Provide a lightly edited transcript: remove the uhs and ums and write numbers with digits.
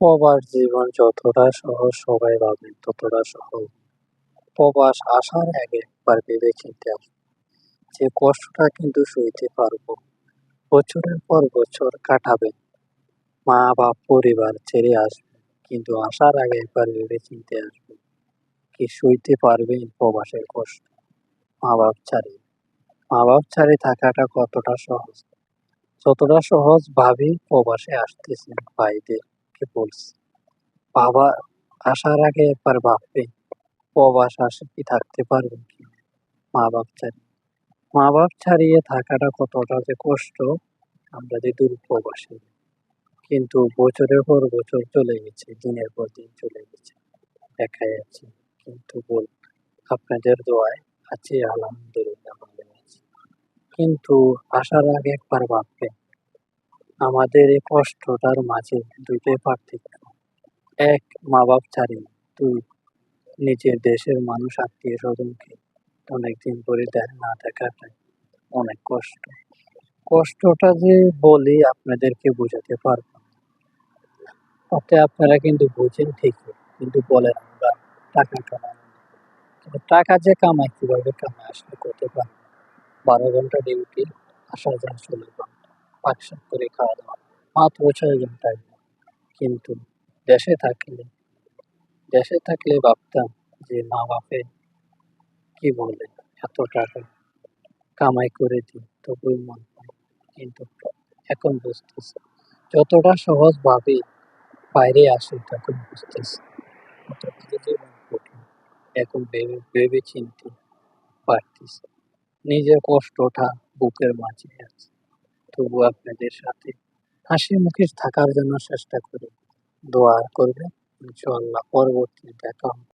প্রবাস জীবন যতটা সহজ সবাই ভাবেন ততটা সহজ। প্রবাস আসার আগে একবার ভেবে চিন্তে আসুন যে কষ্টটা কিন্তু সইতে পারবো। বছরের পর বছর কাটাবেন, মা বা পরিবার ছেড়ে আসবেন, কিন্তু আসার আগে একবার ভেবে চিন্তে আসবেন কি সইতে পারবেন প্রবাসের কষ্ট। মা বাপ ছাড়িয়ে মা বাপ ছাড়িয়ে থাকাটা কতটা সহজ, যতটা সহজ ভাবি প্রবাসে আসতেছেন ভাইদেরকে বলছি। বাবা আসার আগে একবার ভাববেন প্রবাস আসে কি থাকতে পারবেন কি মা বাপ ছাড়িয়ে। মা বাপ ছাড়িয়ে থাকাটা কতটা যে কষ্ট, আমরা যে দূর প্রবাসী, কিন্তু বছরের পর বছর চলে গেছে, দিনের পর দিন চলে গেছে, দেখা যাচ্ছে। কিন্তু আপনাদের দোয়ায় আছি, আলহামদুলিল্লাহ ভালো আছি। কিন্তু আসার আগে একবার ভাববেন আমাদের এই কষ্টটার মাঝে দুইটাই পার্থক্য। এক, মা বাপ ছাড়িয়ে, দুই, নিজের দেশের মানুষ আত্মীয় স্বজনকে অনেকদিন পরে না দেখাটাই অনেক কষ্ট। কষ্টটা যে বলি আপনাদেরকে বোঝাতে পারবো না। তাতে আপনারা কিন্তু বুঝেন ঠিকই, কিন্তু বলেন আমরা টাকা কামাই। কিন্তু টাকা যে কামাই, কিভাবে কামাই আসলে করতে পারবো। 12 ঘন্টা ডিউটি, আসা যাওয়া 16 ঘন্টা, পাকশাক করে খাওয়া দাওয়া, মাত্র 6 ঘন্টায়। কিন্তু দেশে থাকলে দেশে থাকলে ভাবতাম যে মা বাপে কি বলে এত টাকা কামাই করে দিই তবুই মন পায়। কিন্তু এখন বুঝতেছি যতটা সহজ ভাবে বাইরে আসি তখন বুঝতেছি কতটা যে জীবন কঠিন। এখন ভেবে ভেবে চিনতে পারতেছি নিজের কষ্টটা বুকের মাঝে আছে। তবু আপনাদের সাথে হাসি মুখে থাকার জন্য চেষ্টা করি। দোয়া করবেন, ইনশাআল্লাহ পরবর্তী দেখা হবে।